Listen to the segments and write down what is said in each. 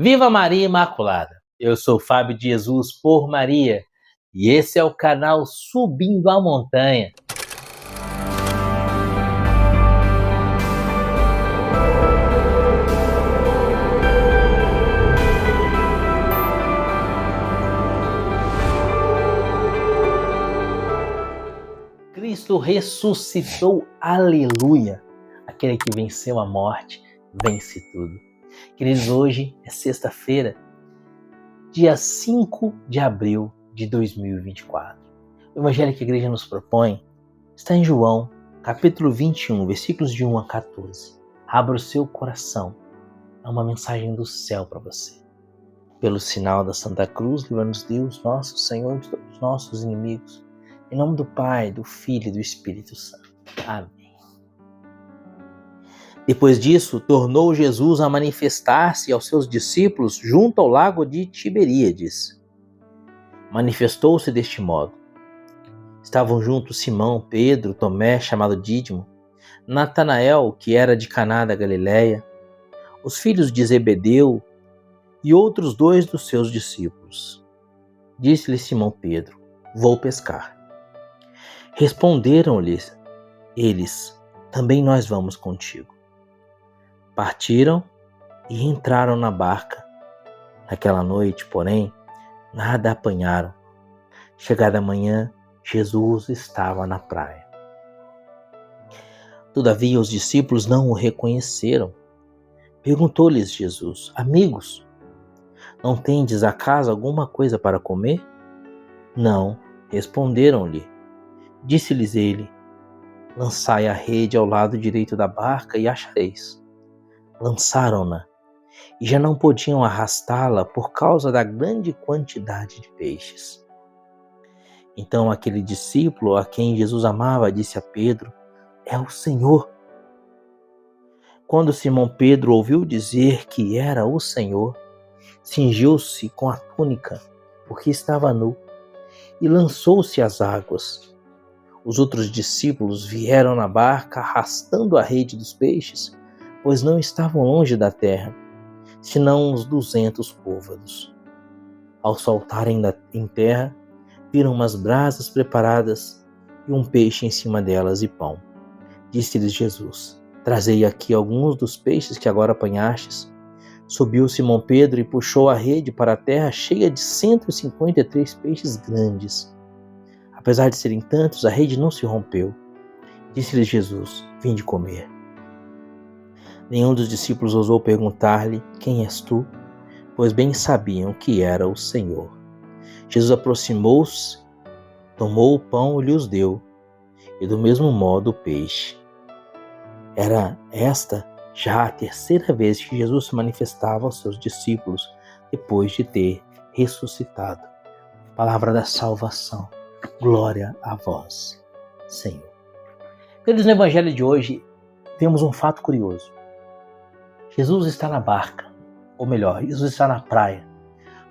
Viva Maria Imaculada! Eu sou Fábio de Jesus por Maria e esse é o canal Subindo a Montanha. Cristo ressuscitou, aleluia! Aquele que venceu a morte, vence tudo. Queridos, hoje é sexta-feira, dia 5 de abril de 2024. O evangelho que a igreja nos propõe está em João, capítulo 21, versículos de 1 a 14. Abra o seu coração, é uma mensagem do céu para você. Pelo sinal da Santa Cruz, livra-nos Deus, nosso Senhor, de todos os nossos inimigos. Em nome do Pai, do Filho e do Espírito Santo. Amém. Depois disso, tornou Jesus a manifestar-se aos seus discípulos junto ao lago de Tiberíades. Manifestou-se deste modo. Estavam juntos Simão, Pedro, Tomé, chamado Dídimo, Natanael, que era de Caná da Galileia, os filhos de Zebedeu e outros 2 dos seus discípulos. Disse-lhe Simão Pedro: vou pescar. Responderam-lhes eles: também nós vamos contigo. Partiram e entraram na barca. Naquela noite, porém, nada apanharam. Chegada a manhã, Jesus estava na praia. Todavia os discípulos não o reconheceram. Perguntou-lhes Jesus: amigos, não tendes acaso alguma coisa para comer? Não, responderam-lhe. Disse-lhes ele: lançai a rede ao lado direito da barca e achareis. Lançaram-na e já não podiam arrastá-la por causa da grande quantidade de peixes. Então aquele discípulo a quem Jesus amava disse a Pedro: é o Senhor. Quando Simão Pedro ouviu dizer que era o Senhor, cingiu-se com a túnica, porque estava nu, e lançou-se às águas. Os outros discípulos vieram na barca arrastando a rede dos peixes, pois não estavam longe da terra, senão uns 200 côvados. Ao saltarem em terra, viram umas brasas preparadas e um peixe em cima delas e pão. Disse-lhes Jesus: trazei aqui alguns dos peixes que agora apanhastes. Subiu Simão Pedro e puxou a rede para a terra cheia de 153 peixes grandes. Apesar de serem tantos, a rede não se rompeu. Disse-lhes Jesus: vinde comer. Nenhum dos discípulos ousou perguntar-lhe: quem és tu? Pois bem sabiam que era o Senhor. Jesus aproximou-se, tomou o pão e lhes deu, e do mesmo modo o peixe. Era esta já a terceira vez que Jesus se manifestava aos seus discípulos, depois de ter ressuscitado. Palavra da salvação. Glória a vós, Senhor. Queridos, no evangelho de hoje, temos um fato curioso. Jesus está na barca, ou melhor, Jesus está na praia.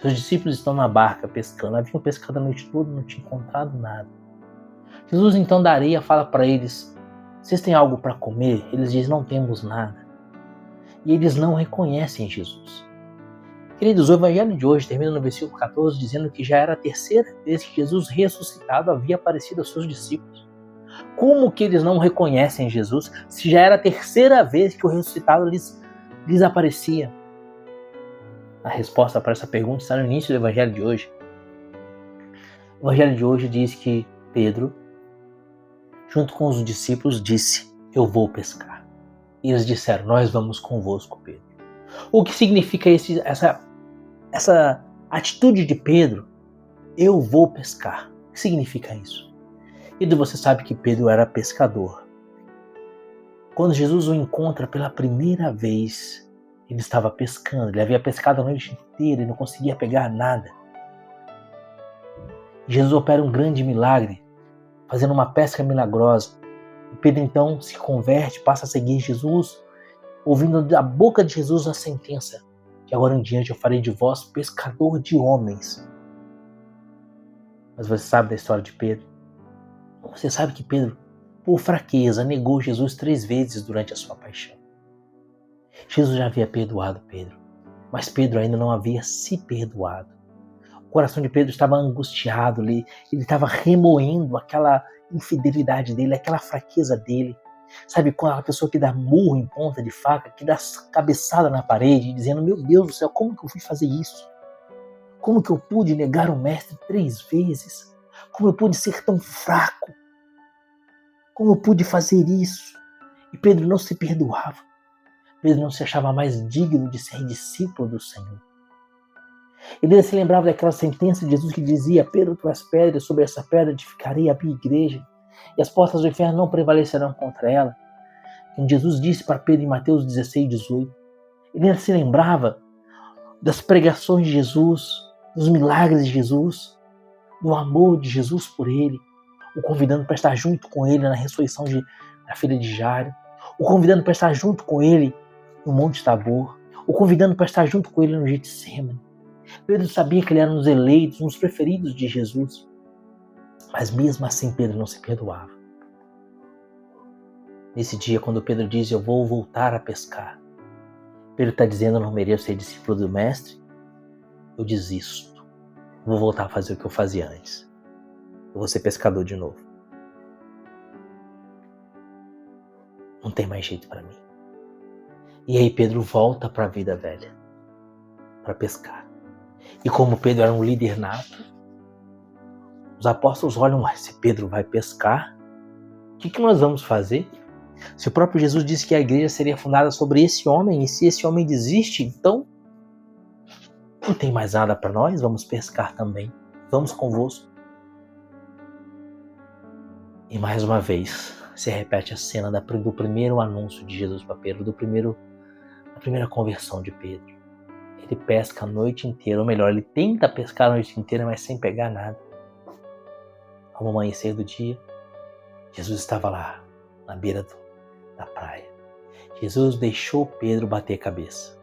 Seus discípulos estão na barca pescando. Haviam pescado a noite toda, não tinham encontrado nada. Jesus então da areia fala para eles: vocês têm algo para comer? Eles dizem: não temos nada. E eles não reconhecem Jesus. Queridos, o evangelho de hoje termina no versículo 14 dizendo que já era a terceira vez que Jesus ressuscitado havia aparecido aos seus discípulos. Como que eles não reconhecem Jesus se já era a terceira vez que o ressuscitado lhes aparecia? A resposta para essa pergunta está no início do evangelho de hoje. O evangelho de hoje diz que Pedro, junto com os discípulos, disse: eu vou pescar. E eles disseram: nós vamos convosco, Pedro. O que significa essa atitude de Pedro? Eu vou pescar. O que significa isso? E você sabe que Pedro era pescador. Quando Jesus o encontra pela primeira vez, ele estava pescando. Ele havia pescado a noite inteira e não conseguia pegar nada. Jesus opera um grande milagre, fazendo uma pesca milagrosa. E Pedro então se converte, passa a seguir Jesus, ouvindo da boca de Jesus a sentença: que agora em diante eu farei de vós pescador de homens. Mas você sabe da história de Pedro? Você sabe que Pedro, por fraqueza, negou Jesus 3 vezes durante a sua paixão. Jesus já havia perdoado Pedro. Mas Pedro ainda não havia se perdoado. O coração de Pedro estava angustiado, ele estava remoendo aquela infidelidade dele, aquela fraqueza dele. Sabe, quando a pessoa que dá murro em ponta de faca, que dá cabeçada na parede, dizendo: meu Deus do céu, como que eu fui fazer isso? Como que eu pude negar o mestre 3 vezes? Como eu pude ser tão fraco? Como eu pude fazer isso? E Pedro não se perdoava. Pedro não se achava mais digno de ser discípulo do Senhor. Ele se lembrava daquela sentença de Jesus que dizia: Pedro, tu és pedra, sobre essa pedra edificarei a minha igreja, e as portas do inferno não prevalecerão contra ela. Como Jesus disse para Pedro em Mateus 16:18. Ele se lembrava das pregações de Jesus, dos milagres de Jesus, do amor de Jesus por ele, o convidando para estar junto com ele na ressurreição da filha de Jairo, o convidando para estar junto com ele no Monte Tabor, o convidando para estar junto com ele no Getsêmani. Pedro sabia que ele era um dos eleitos, um dos preferidos de Jesus, mas mesmo assim Pedro não se perdoava. Nesse dia, quando Pedro diz: eu vou voltar a pescar, Pedro está dizendo: eu não mereço ser discípulo do mestre, eu desisto, vou voltar a fazer o que eu fazia antes, eu vou ser pescador de novo. Não tem mais jeito para mim. E aí Pedro volta para a vida velha, para pescar. E como Pedro era um líder nato, os apóstolos olham: se Pedro vai pescar, o que nós vamos fazer? Se o próprio Jesus disse que a igreja seria fundada sobre esse homem, e se esse homem desiste, então não tem mais nada para nós, vamos pescar também. Vamos convosco. E mais uma vez se repete a cena do primeiro anúncio de Jesus para Pedro, da primeira conversão de Pedro. Ele pesca a noite inteira, ou melhor, ele tenta pescar a noite inteira, mas sem pegar nada. Ao amanhecer do dia, Jesus estava lá, na beira da praia. Jesus deixou Pedro bater a cabeça.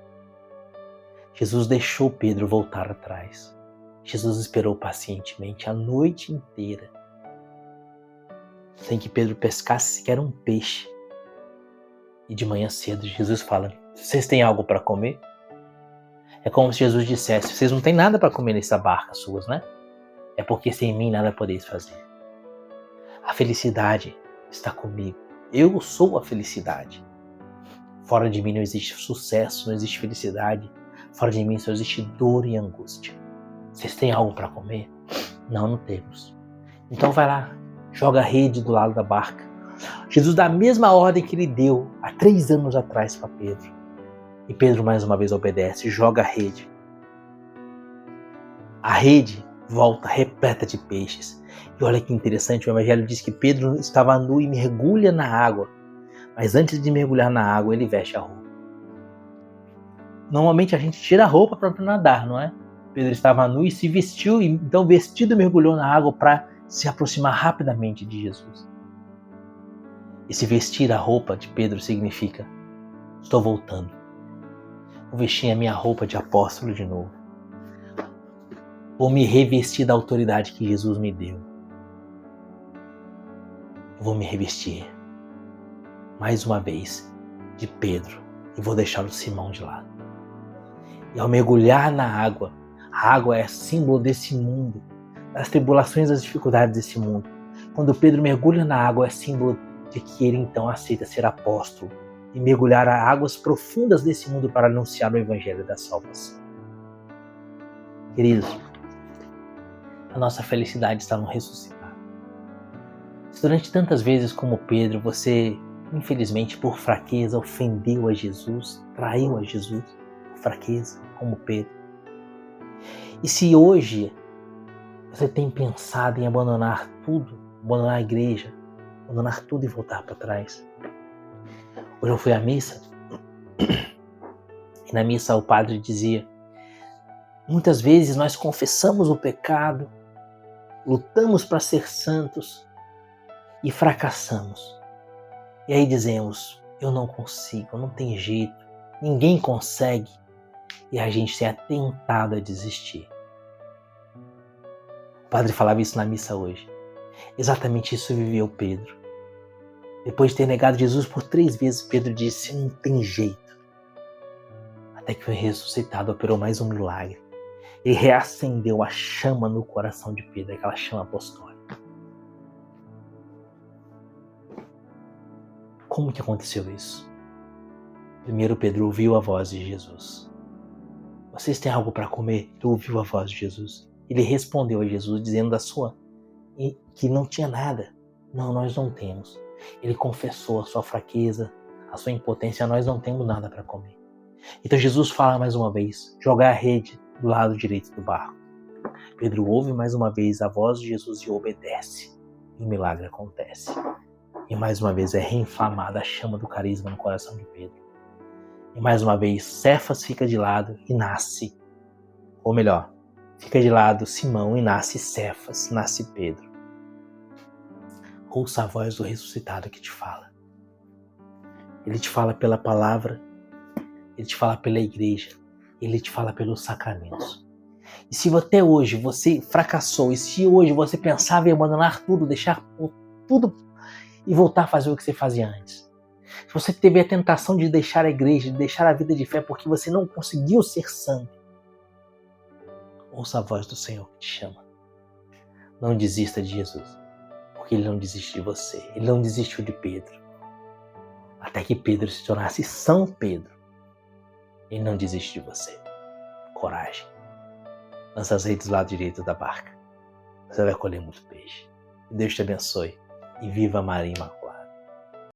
Jesus deixou Pedro voltar atrás. Jesus esperou pacientemente a noite inteira, sem que Pedro pescasse sequer um peixe. E de manhã cedo, Jesus fala: vocês têm algo para comer? É como se Jesus dissesse: vocês não têm nada para comer nessa barca suas, né? É porque sem mim nada podeis fazer. A felicidade está comigo. Eu sou a felicidade. Fora de mim não existe sucesso, não existe felicidade. Fora de mim só existe dor e angústia. Vocês têm algo para comer? Não, não temos. Então vai lá, joga a rede do lado da barca. Jesus dá a mesma ordem que ele deu há 3 anos atrás para Pedro. E Pedro mais uma vez obedece, joga a rede. A rede volta repleta de peixes. E olha que interessante, o Evangelho diz que Pedro estava nu e mergulha na água. Mas antes de mergulhar na água, ele veste a roupa. Normalmente a gente tira a roupa para nadar, não é? Pedro estava nu e se vestiu, e então vestido mergulhou na água para se aproximar rapidamente de Jesus. Esse vestir a roupa de Pedro significa: estou voltando. Vou vestir a minha roupa de apóstolo de novo. Vou me revestir da autoridade que Jesus me deu. Eu vou me revestir mais uma vez de Pedro e vou deixar o Simão de lado. E ao mergulhar na água, a água é símbolo desse mundo, das tribulações, das dificuldades desse mundo. Quando Pedro mergulha na água, é símbolo de que ele então aceita ser apóstolo e mergulhar a águas profundas desse mundo para anunciar o evangelho da salvação. Queridos, a nossa felicidade está no ressuscitar. Se durante tantas vezes como Pedro, você, infelizmente, por fraqueza, ofendeu a Jesus, traiu a Jesus, por fraqueza, como Pedro. E se hoje você tem pensado em abandonar tudo, abandonar a igreja, abandonar tudo e voltar para trás. Hoje eu fui à missa e na missa o padre dizia: muitas vezes nós confessamos o pecado, lutamos para ser santos e fracassamos. E aí dizemos: eu não consigo, não tem jeito, ninguém consegue. E a gente se é tentado a desistir. O padre falava isso na missa hoje. Exatamente isso viveu Pedro. Depois de ter negado Jesus por 3 vezes, Pedro disse: não tem jeito. Até que foi ressuscitado, operou mais um milagre. E reacendeu a chama no coração de Pedro, aquela chama apostólica. Como que aconteceu isso? Primeiro Pedro ouviu a voz de Jesus. Vocês têm algo para comer? Ele ouviu a voz de Jesus. Ele respondeu a Jesus dizendo que não tinha nada. Não, nós não temos. Ele confessou a sua fraqueza, a sua impotência. Nós não temos nada para comer. Então Jesus fala mais uma vez, jogar a rede do lado direito do barco. Pedro ouve mais uma vez a voz de Jesus e obedece. E o milagre acontece. E mais uma vez é reinflamada a chama do carisma no coração de Pedro. E mais uma vez Cefas fica de lado e nasce. Ou melhor, fica de lado Simão e nasce Cefas, nasce Pedro. Ouça a voz do ressuscitado que te fala. Ele te fala pela palavra, ele te fala pela igreja, ele te fala pelos sacramentos. E se até hoje você fracassou, e se hoje você pensava em abandonar tudo, deixar tudo e voltar a fazer o que você fazia antes, se você teve a tentação de deixar a igreja, de deixar a vida de fé porque você não conseguiu ser santo, ouça a voz do Senhor que te chama. Não desista de Jesus, porque Ele não desiste de você. Ele não desistiu de Pedro. Até que Pedro se tornasse São Pedro. Ele não desiste de você. Coragem. Lança as redes do lado direito da barca. Você vai colher muito peixe. Deus te abençoe e viva Maria Imaculada.